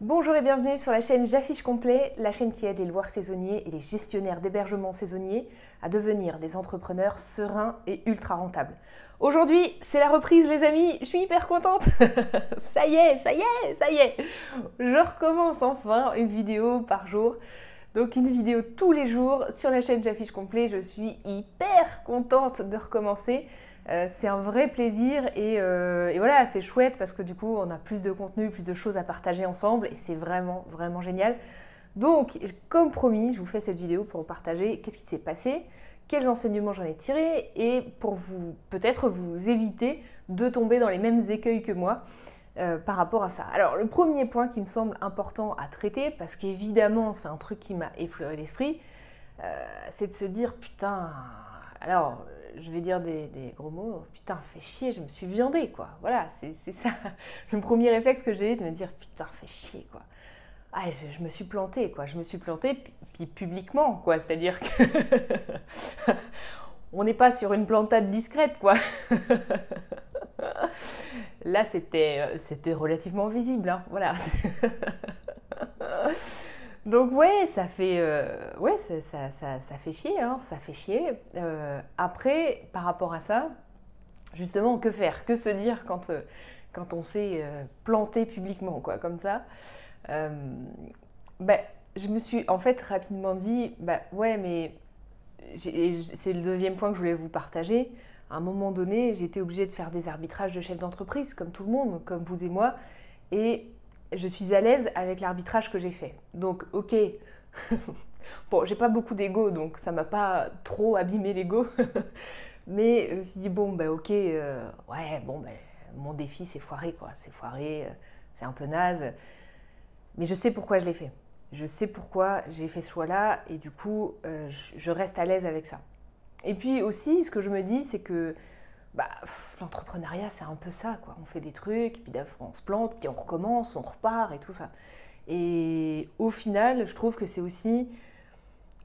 Bonjour et bienvenue sur la chaîne J'affiche complet, la chaîne qui aide les loueurs saisonniers et les gestionnaires d'hébergements saisonniers à devenir des entrepreneurs sereins et ultra rentables. Aujourd'hui, c'est la reprise les amis, je suis hyper contente. Ça y est, ça y est, ça y est. Je recommence enfin une vidéo par jour. Donc une vidéo tous les jours sur la chaîne J'affiche complet, je suis hyper contente de recommencer. C'est un vrai plaisir et voilà, c'est chouette parce que du coup on a plus de contenu, plus de choses à partager ensemble et c'est vraiment vraiment génial. Donc comme promis, je vous fais cette vidéo pour vous partager qu'est-ce qui s'est passé, quels enseignements j'en ai tirés et pour vous peut-être vous éviter de tomber dans les mêmes écueils que moi. Par rapport à ça. Alors le premier point qui me semble important à traiter, parce qu'évidemment c'est un truc qui m'a effleuré l'esprit, c'est de se dire putain, alors je vais dire des gros mots, putain fais chier, je me suis viandée quoi. Voilà, c'est ça le premier réflexe que j'ai eu de me dire putain fais chier quoi. Ah, je me suis plantée quoi, je me suis plantée puis publiquement quoi, c'est-à-dire que on n'est pas sur une plantade discrète quoi. Là, c'était relativement visible, hein, voilà. Donc ouais, ça fait, ça fait chier, hein, ça fait chier. Après, par rapport à ça, justement, que faire? Que se dire quand on s'est planté publiquement, quoi, comme ça? Euh, bah, je me suis en fait rapidement dit, bah ouais, mais c'est le deuxième point que je voulais vous partager. À un moment donné, j'étais obligée de faire des arbitrages de chef d'entreprise, comme tout le monde, comme vous et moi, et je suis à l'aise avec l'arbitrage que j'ai fait. Donc, ok, bon, j'ai pas beaucoup d'ego, donc ça m'a pas trop abîmé l'ego, mais je me suis dit, bon, bah ok, ouais, bon, bah, mon défi c'est foiré, quoi, c'est foiré, c'est un peu naze, mais je sais pourquoi je l'ai fait. Je sais pourquoi j'ai fait ce choix-là, et du coup, je reste à l'aise avec ça. Et puis aussi, ce que je me dis, c'est que bah, l'entrepreneuriat, c'est un peu ça, quoi. On fait des trucs, puis on se plante, puis on recommence, on repart et tout ça. Et au final, je trouve que c'est aussi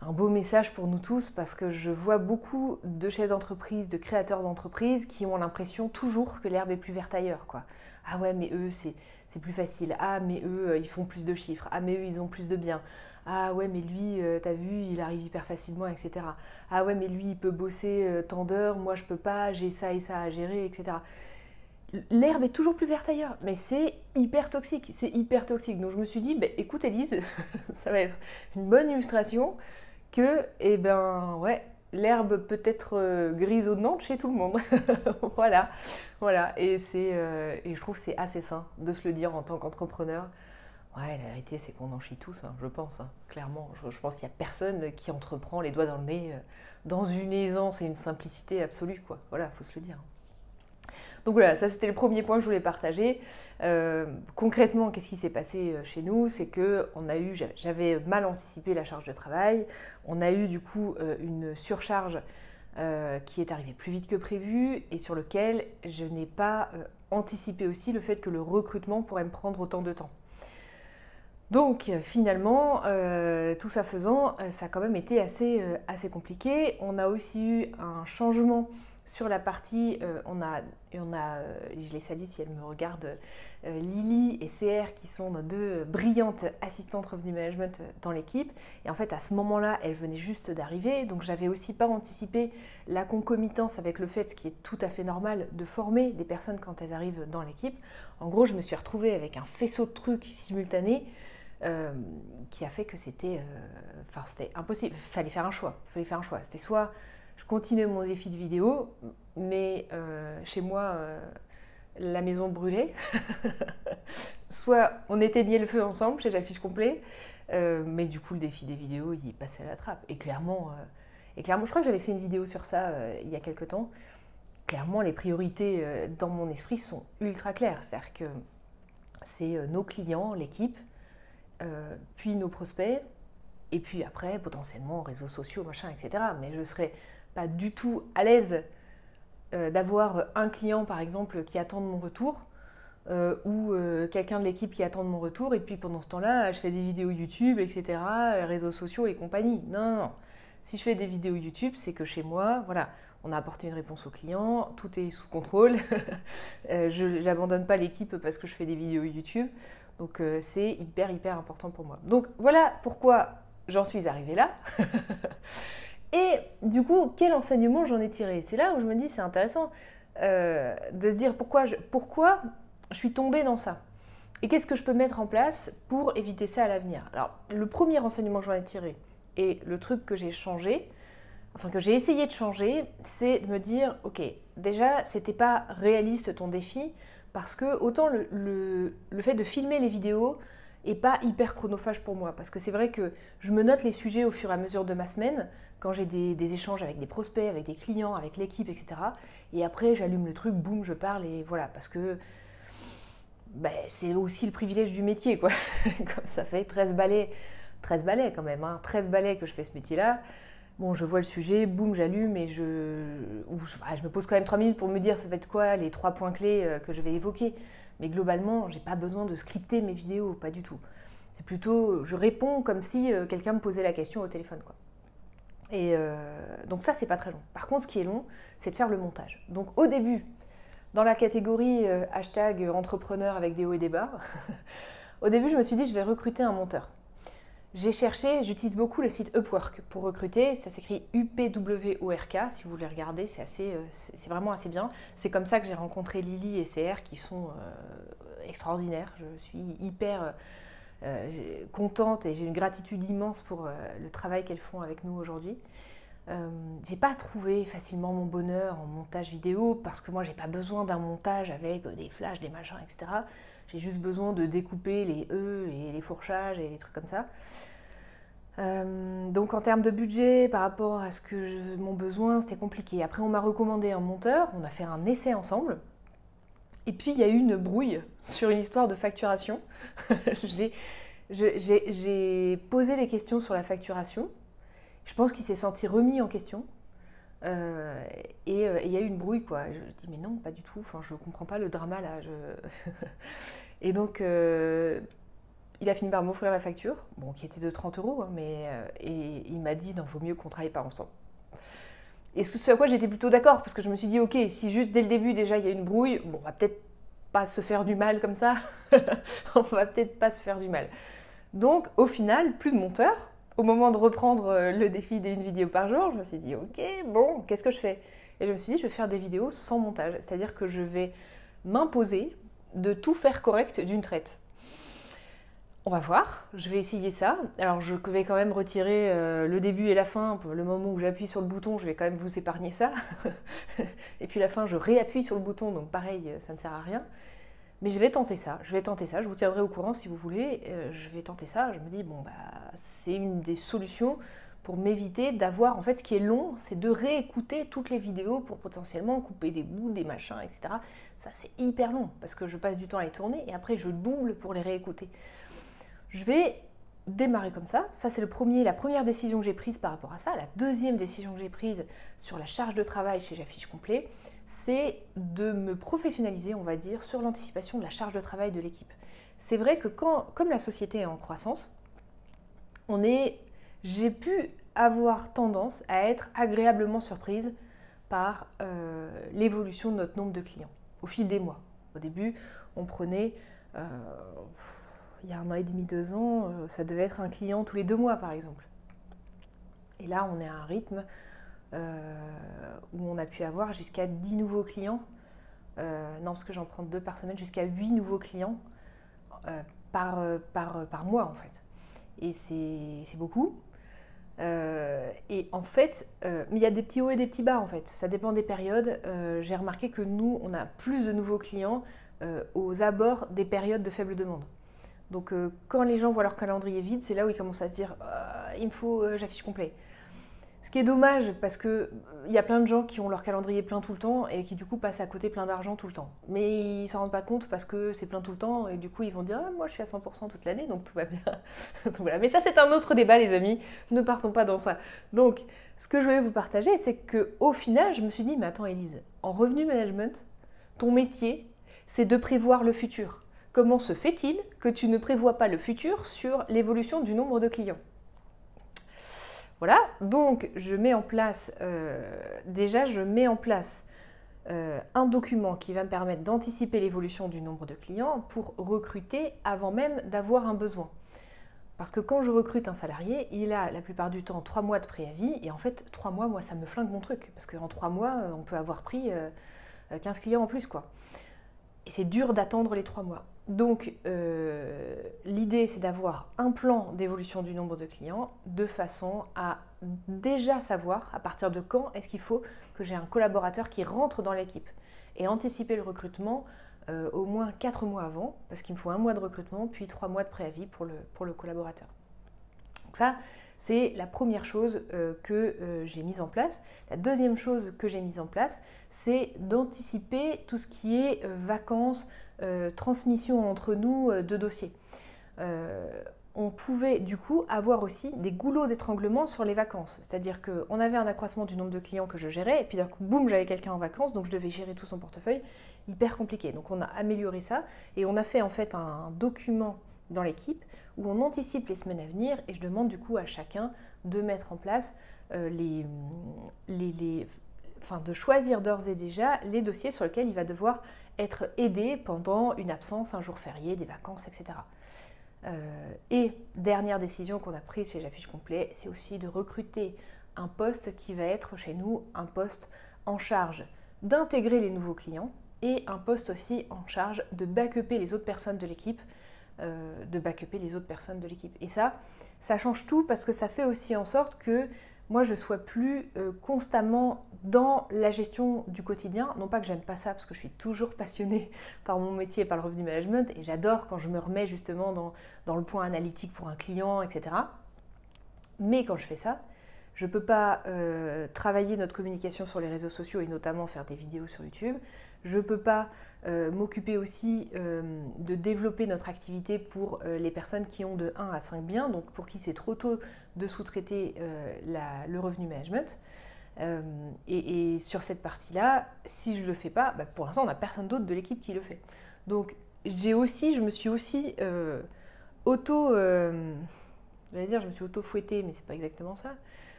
un beau message pour nous tous parce que je vois beaucoup de chefs d'entreprise, de créateurs d'entreprise qui ont l'impression toujours que l'herbe est plus verte ailleurs, quoi. Ah ouais, mais eux, c'est plus facile. Ah, mais eux, ils font plus de chiffres. Ah, mais eux, ils ont plus de biens. Ah ouais, mais lui, t'as vu, il arrive hyper facilement, etc. Ah ouais, mais lui, il peut bosser tant d'heures, moi, je peux pas, j'ai ça et ça à gérer, etc. L'herbe est toujours plus verte ailleurs, mais c'est hyper toxique, c'est hyper toxique. Donc je me suis dit, bah, écoute Elise, ça va être une bonne illustration que, eh ben, ouais, l'herbe peut être grisonnante chez tout le monde. Voilà, voilà. Et je trouve que c'est assez sain de se le dire en tant qu'entrepreneur. Ouais, la vérité, c'est qu'on en chie tous, hein, je pense, hein, clairement. Je pense qu'il n'y a personne qui entreprend les doigts dans le nez dans une aisance et une simplicité absolue, quoi. Voilà, faut se le dire. Donc voilà, ça c'était le premier point que je voulais partager. Concrètement, qu'est-ce qui s'est passé chez nous? C'est que j'avais mal anticipé la charge de travail. On a eu du coup une surcharge qui est arrivée plus vite que prévu et sur lequel je n'ai pas anticipé aussi le fait que le recrutement pourrait me prendre autant de temps. Donc finalement, tout ça faisant, ça a quand même été assez compliqué. On a aussi eu un changement sur la partie, je les salue si elles me regardent, Lily et CR qui sont nos deux brillantes assistantes revenu management dans l'équipe. Et en fait à ce moment-là, elles venaient juste d'arriver, donc j'avais aussi pas anticipé la concomitance avec le fait, ce qui est tout à fait normal, de former des personnes quand elles arrivent dans l'équipe. En gros, je me suis retrouvée avec un faisceau de trucs simultanés qui a fait que c'était impossible. Fallait faire un choix. C'était soit je continuais mon défi de vidéo, mais chez moi, la maison brûlait. Soit on éteignait le feu ensemble chez J'affiche complet, mais du coup le défi des vidéos, il passait à la trappe. Et clairement, je crois que j'avais fait une vidéo sur ça il y a quelques temps. Clairement, les priorités dans mon esprit sont ultra claires. C'est-à-dire que c'est nos clients, l'équipe, puis nos prospects, et puis après, potentiellement, réseaux sociaux, machin, etc. Mais je ne serais pas du tout à l'aise d'avoir un client, par exemple, qui attend de mon retour, ou quelqu'un de l'équipe qui attend de mon retour, et puis pendant ce temps-là, je fais des vidéos YouTube, etc., réseaux sociaux et compagnie. Non, non, non. Si je fais des vidéos YouTube, c'est que chez moi, voilà, on a apporté une réponse au client, tout est sous contrôle. Je n'abandonne pas l'équipe parce que je fais des vidéos YouTube. Donc c'est hyper important pour moi. Donc voilà pourquoi j'en suis arrivée là. Et du coup, quel enseignement j'en ai tiré? C'est là où je me dis c'est intéressant de se dire pourquoi je suis tombée dans ça. Et qu'est-ce que je peux mettre en place pour éviter ça à l'avenir? Alors, le premier enseignement que j'en ai tiré et le truc que j'ai changé, enfin que j'ai essayé de changer, c'est de me dire, ok, déjà, c'était pas réaliste ton défi, parce que autant le fait de filmer les vidéos est pas hyper chronophage pour moi, parce que c'est vrai que je me note les sujets au fur et à mesure de ma semaine, quand j'ai des échanges avec des prospects, avec des clients, avec l'équipe, etc. Et après, j'allume le truc, boum, je parle, et voilà, parce que ben, c'est aussi le privilège du métier, quoi. Comme ça fait 13 balais quand même, hein, 13 balais que je fais ce métier-là. Bon, je vois le sujet, boum, j'allume et je me pose quand même 3 minutes pour me dire ça va être quoi les 3 points clés que je vais évoquer. Mais globalement, j'ai pas besoin de scripter mes vidéos, pas du tout. C'est plutôt, je réponds comme si quelqu'un me posait la question au téléphone, quoi. Et donc ça, c'est pas très long. Par contre, ce qui est long, c'est de faire le montage. Donc au début, dans la catégorie hashtag entrepreneur avec des hauts et des bas, au début, je me suis dit, je vais recruter un monteur. J'ai cherché, j'utilise beaucoup le site Upwork pour recruter, ça s'écrit UPWORK, si vous voulez regarder, c'est vraiment assez bien. C'est comme ça que j'ai rencontré Lily et CR qui sont extraordinaires. Je suis hyper contente et j'ai une gratitude immense pour le travail qu'elles font avec nous aujourd'hui. J'ai pas trouvé facilement mon bonheur en montage vidéo parce que moi j'ai pas besoin d'un montage avec des flashs, des machins, etc. J'ai juste besoin de découper les E et les fourchages et les trucs comme ça. Donc en termes de budget par rapport à mon besoin, c'était compliqué. Après on m'a recommandé un monteur, on a fait un essai ensemble. Et puis il y a eu une brouille sur une histoire de facturation. J'ai posé des questions sur la facturation. Je pense qu'il s'est senti remis en question. Et il y a eu une brouille, quoi. Je dis, mais non, pas du tout. Enfin, je ne comprends pas le drama, là. Et donc, il a fini par m'offrir la facture, bon, qui était de 30 €, hein, et il m'a dit, non, vaut mieux qu'on ne travaille pas ensemble. Et ce à quoi j'étais plutôt d'accord, parce que je me suis dit, ok, si juste dès le début, déjà, il y a une brouille, bon, on va peut-être pas se faire du mal comme ça. On va peut-être pas se faire du mal. Donc, au final, plus de monteur. Au moment de reprendre le défi d'une vidéo par jour, je me suis dit, ok, bon, qu'est-ce que je fais? Et je me suis dit, je vais faire des vidéos sans montage. C'est-à-dire que je vais m'imposer de tout faire correct d'une traite. On va voir, je vais essayer ça. Alors, je vais quand même retirer le début et la fin. Le moment où j'appuie sur le bouton, je vais quand même vous épargner ça. Et puis la fin, je réappuie sur le bouton, donc pareil, ça ne sert à rien. Mais je vais tenter ça, je vous tiendrai au courant si vous voulez, je vais tenter ça. Je me dis, bon, bah, c'est une des solutions pour m'éviter d'avoir, en fait, ce qui est long, c'est de réécouter toutes les vidéos pour potentiellement couper des bouts, des machins, etc. Ça, c'est hyper long, parce que je passe du temps à les tourner, et après, je double pour les réécouter. Je vais démarrer comme ça c'est la première décision que j'ai prise par rapport à ça. La deuxième décision que j'ai prise sur la charge de travail chez J'affiche complet, c'est de me professionnaliser, on va dire, sur l'anticipation de la charge de travail de l'équipe. C'est vrai que comme la société est en croissance, j'ai pu avoir tendance à être agréablement surprise par l'évolution de notre nombre de clients au fil des mois. Au début, on prenait, il y a 1 an et demi, 2 ans, ça devait être un client tous les 2 mois par exemple. Et là, on est à un rythme où on a pu avoir jusqu'à 10 nouveaux clients, non parce que j'en prends 2 par semaine, jusqu'à 8 nouveaux clients par mois en fait. Et c'est beaucoup. Et en fait, mais il y a des petits hauts et des petits bas en fait, ça dépend des périodes. J'ai remarqué que nous, on a plus de nouveaux clients aux abords des périodes de faible demande. Donc quand les gens voient leur calendrier vide, c'est là où ils commencent à se dire il me faut J'affiche complet. Ce qui est dommage parce qu'il y a plein de gens qui ont leur calendrier plein tout le temps et qui du coup passent à côté plein d'argent tout le temps. Mais ils ne s'en rendent pas compte parce que c'est plein tout le temps et du coup ils vont dire moi je suis à 100% toute l'année donc tout va bien. Donc, voilà. Mais ça c'est un autre débat les amis, ne partons pas dans ça. Donc ce que je voulais vous partager c'est qu'au final je me suis dit mais attends Élise, en revenu management, ton métier c'est de prévoir le futur. Comment se fait-il que tu ne prévois pas le futur sur l'évolution du nombre de clients ? Voilà, donc je mets en place, un document qui va me permettre d'anticiper l'évolution du nombre de clients pour recruter avant même d'avoir un besoin. Parce que quand je recrute un salarié, il a la plupart du temps 3 mois de préavis, et en fait 3 mois, moi ça me flingue mon truc, parce qu'en 3 mois, on peut avoir pris 15 clients en plus, quoi. Et c'est dur d'attendre les 3 mois. Donc l'idée, c'est d'avoir un plan d'évolution du nombre de clients de façon à déjà savoir à partir de quand est-ce qu'il faut que j'ai un collaborateur qui rentre dans l'équipe. Et anticiper le recrutement au moins 4 mois avant, parce qu'il me faut 1 mois de recrutement, puis 3 mois de préavis pour le collaborateur. Donc ça, c'est la première chose que j'ai mise en place. La deuxième chose que j'ai mise en place, c'est d'anticiper tout ce qui est vacances, transmission entre nous de dossiers. On pouvait du coup avoir aussi des goulots d'étranglement sur les vacances. C'est-à-dire qu'on avait un accroissement du nombre de clients que je gérais, et puis d'un coup, boum, j'avais quelqu'un en vacances, donc je devais gérer tout son portefeuille. Hyper compliqué. Donc on a amélioré ça, et on a fait en fait un document dans l'équipe où on anticipe les semaines à venir, et je demande du coup à chacun de mettre en place de choisir d'ores et déjà les dossiers sur lesquels il va devoir être aidé pendant une absence, un jour férié, des vacances, etc. Et dernière décision qu'on a prise chez J'affiche complet, c'est aussi de recruter un poste qui va être chez nous un poste en charge d'intégrer les nouveaux clients et un poste aussi en charge de backuper les autres personnes de l'équipe. Et ça change tout parce que ça fait aussi en sorte que moi je ne sois plus constamment dans la gestion du quotidien. Non pas que j'aime pas ça, parce que je suis toujours passionnée par mon métier et par le revenu management, et j'adore quand je me remets justement dans le point analytique pour un client, etc. Mais quand je fais ça, je ne peux pas travailler notre communication sur les réseaux sociaux et notamment faire des vidéos sur YouTube. Je ne peux pas m'occuper aussi de développer notre activité pour les personnes qui ont de 1 à 5 biens, donc pour qui c'est trop tôt de sous-traiter le revenu management. Et sur cette partie-là, si je ne le fais pas, pour l'instant, on n'a personne d'autre de l'équipe qui le fait. Donc, je me suis aussi auto-fouettée, mais c'est pas exactement ça.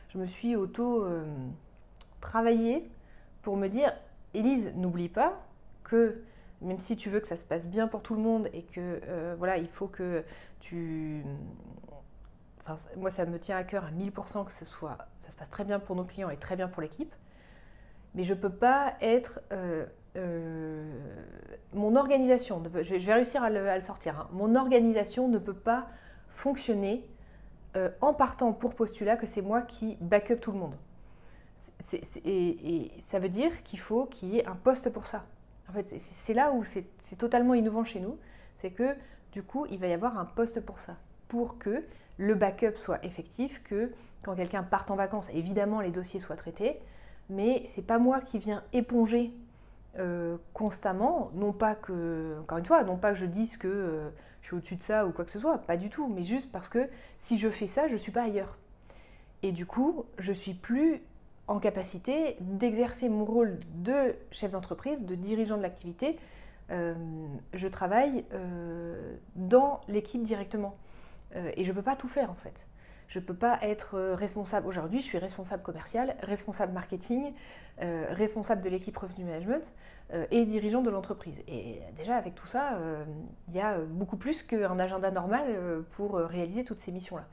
Je me suis auto-travaillée pour me dire, Élise, n'oublie pas que même si tu veux que ça se passe bien pour tout le monde et que il faut que tu... Enfin, moi, ça me tient à cœur à 1000% que ça se passe très bien pour nos clients et très bien pour l'équipe. Mais je ne peux pas être... mon organisation, je vais réussir à le sortir, hein. Mon organisation ne peut pas fonctionner en partant pour postulat que c'est moi qui backup tout le monde. Et ça veut dire qu'il faut qu'il y ait un poste pour ça. En fait, c'est là où c'est totalement innovant chez nous, c'est que du coup, il va y avoir un poste pour ça, pour que le backup soit effectif, que quand quelqu'un part en vacances, évidemment, les dossiers soient traités, mais c'est pas moi qui viens éponger constamment, non pas que je dise que je suis au-dessus de ça ou quoi que ce soit, pas du tout, mais juste parce que si je fais ça, je ne suis pas ailleurs. Et du coup, je ne suis plus en capacité d'exercer mon rôle de chef d'entreprise, de dirigeant de l'activité. Je travaille dans l'équipe directement. Et je ne peux pas tout faire en fait. Je ne peux pas être responsable. Aujourd'hui, je suis responsable commercial, responsable marketing, responsable de l'équipe revenu management et dirigeant de l'entreprise. Et déjà, avec tout ça, il y a beaucoup plus qu'un agenda normal pour réaliser toutes ces missions-là.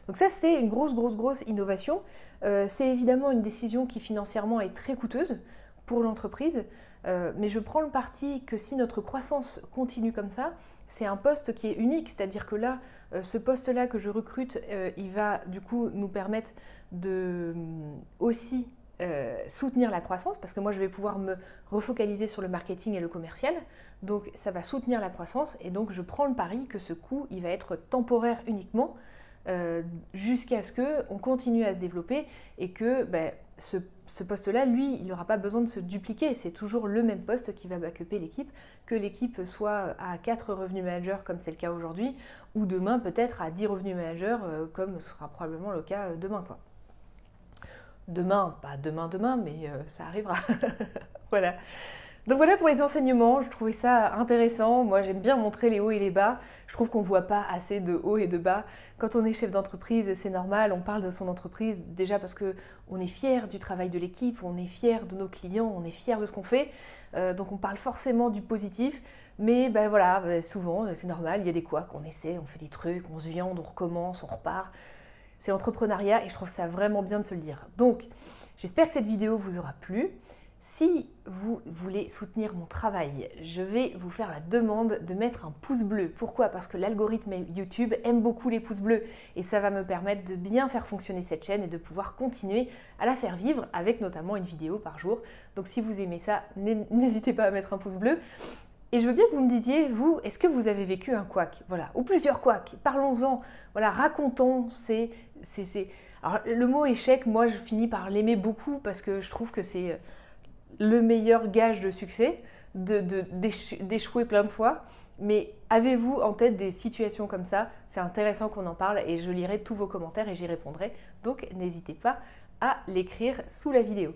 Donc ça, c'est une grosse innovation. C'est évidemment une décision qui financièrement est très coûteuse pour l'entreprise, mais je prends le parti que si notre croissance continue comme ça, c'est un poste qui est unique, c'est-à-dire que là, ce poste-là que je recrute, il va du coup nous permettre de aussi soutenir la croissance, parce que moi je vais pouvoir me refocaliser sur le marketing et le commercial, donc ça va soutenir la croissance, et donc je prends le pari que ce coût, il va être temporaire uniquement, jusqu'à ce qu'on continue à se développer et que ce poste-là, lui, il n'aura pas besoin de se dupliquer. C'est toujours le même poste qui va backuper l'équipe, que l'équipe soit à 4 revenus managers comme c'est le cas aujourd'hui, ou demain peut-être à 10 revenus managers comme ce sera probablement le cas demain, quoi. Demain, pas demain, mais ça arrivera. Voilà. Donc voilà pour les enseignements, je trouvais ça intéressant. Moi j'aime bien montrer les hauts et les bas. Je trouve qu'on ne voit pas assez de hauts et de bas. Quand on est chef d'entreprise, c'est normal, on parle de son entreprise déjà parce qu'on est fier du travail de l'équipe, on est fier de nos clients, on est fier de ce qu'on fait. Donc on parle forcément du positif. Mais ben voilà, souvent c'est normal, il y a des couacs, on essaie, on fait des trucs, on se viande, on recommence, on repart. C'est l'entrepreneuriat et je trouve ça vraiment bien de se le dire. Donc j'espère que cette vidéo vous aura plu. Si vous voulez soutenir mon travail, je vais vous faire la demande de mettre un pouce bleu. Pourquoi? Parce que l'algorithme YouTube aime beaucoup les pouces bleus et ça va me permettre de bien faire fonctionner cette chaîne et de pouvoir continuer à la faire vivre avec notamment une vidéo par jour. Donc si vous aimez ça, n'hésitez pas à mettre un pouce bleu. Et je veux bien que vous me disiez, vous, est-ce que vous avez vécu un couac? Voilà, ou plusieurs couacs. Parlons-en. Voilà, racontons. Alors, le mot échec, moi, je finis par l'aimer beaucoup parce que je trouve que c'est le meilleur gage de succès, d'échouer plein de fois. Mais avez-vous en tête des situations comme ça? C'est intéressant qu'on en parle et je lirai tous vos commentaires et j'y répondrai. Donc, n'hésitez pas à l'écrire sous la vidéo.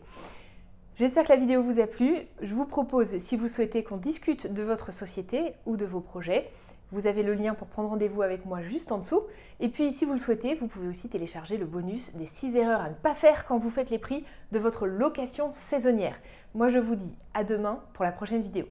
J'espère que la vidéo vous a plu. Je vous propose, si vous souhaitez qu'on discute de votre société ou de vos projets, vous avez le lien pour prendre rendez-vous avec moi juste en dessous. Et puis, si vous le souhaitez, vous pouvez aussi télécharger le bonus des 6 erreurs à ne pas faire quand vous faites les prix de votre location saisonnière. Moi, je vous dis à demain pour la prochaine vidéo.